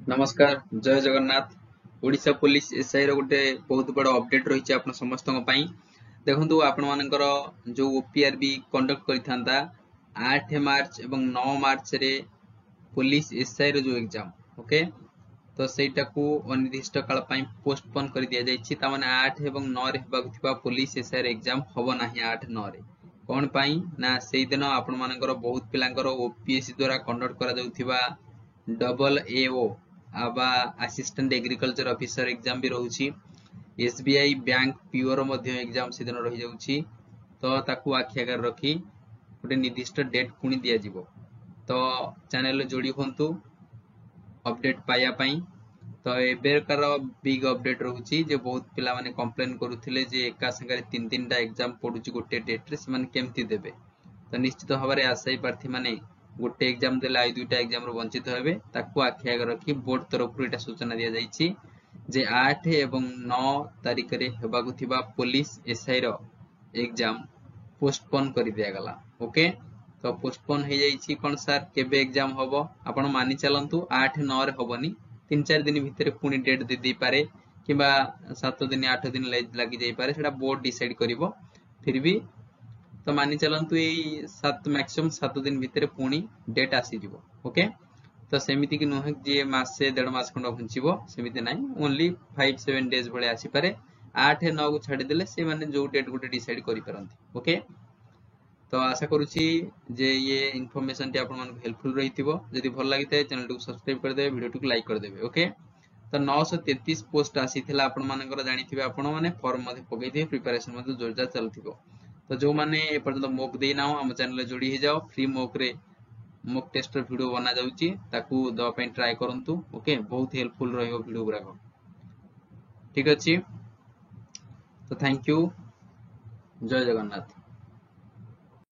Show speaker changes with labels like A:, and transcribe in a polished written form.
A: नमस्कार जय Jagannath. Odisha police SI रो गोटे बहुत बड़ अपडेट रही आपण समस्त देखु आपण मानकर जो ओपीआरबी कंडक्ट करिथांता 8 मार्च एवं 9 मार्च रे पुलिस एसआई रो जो एग्जाम ओके तो सेटा को अनिर्दिष्ट काल पई पोस्टपोन कर दिया जायछि ता माने 8 एवं 9 रे हेबाक थिबा पुलिस एसआई रो एग्जाम हबो नाही 8 9 रे कोन पई ना सेई दिन आपण मानकर बहुत पिलांकर ओपीएससी द्वारा कंडक्ट करा जाउथिबा डबल एओ आबा असिस्टेंट एग्रीकल्चर ऑफिसर एग्जाम भी रहउछि एसबीआई बैंक पीओ रो मध्ये एग्जाम से दिन रही जाउछि तो ताकू आखि आगर रखी गोटे निर्दिष्ट डेट पुनी दिया जिवो तो चैनल जोड़ी होंतु अपडेट पाया पई तो एबेकार बिग अपडेट रहउछि जे बहुत पिला माने कंप्लेन करूथिले जे एका संगे तीन तीन टा एग्जाम पडुछि गोटे डेट रे समान केमति देबे तो निश्चित भाबरे आशाई प्रार्थी माने गोटे एग्जाम देले आइ दुईटा एग्जाम रो वंचित हेबे ताकू आखि आगे रखी बोर्ड तरफ एटा सूचना दिया जायछि जे 8 एवं 9 तारिख रे हेबाकु थिबा पुलिस एसआई रो एग्जाम पोस्टपोन कर दिया गला ओके तो पोस्टपोन हे जायछि कोन सर केबे एग्जाम होबो आपण मानि चलंतु 8 9 रे होबनी 3-4 दिन भितर पुनी डेट दे दी पारे किबा 7 दिन 8 दिन लागि जाई पारे सेटा बोर्ड डिसाइड करिवो फिर भी तो मानि चलंतु एई 7 मैक्सिमम 7 दिन भितर पुनी डेट आसी जिवो ओके तो सेमिति कि नुहे जे मासे 1.5 मास खंड घुंचिबो सेमिति नाही ओनली 5-7 डेज भले आसी पारे 8 9 को छाडी देले से माने जो डेट गुटे डिसाइड करि परंती ओके तो आशा करूची जे ये इन्फॉर्मेशन टी आपन मन हेल्पफुल रहितिबो जदि भल लागिते चैनल को सब्सक्राइब कर देबे वीडियो को लाइक कर देबे ओके तो 933 पोस्ट आसी थिला आपन मानकर जानिथिबे आपन माने फॉर्म मध्ये पकैथिबे प्रिपरेशन मध्ये जोरदार चलथिबो तो जो माने ए पर्यंत मोक देई नाओ हम चैनल जोड़ी हे जाओ फ्री मोक रे मोक टेस्ट वीडियो बना जाउची ताकू दवा पे ट्राई करंतु ओके बहुत हेल्पफुल रहइबो वीडियो गुरा को ठीक अछि तो थैंक यू जय जगन्नाथ।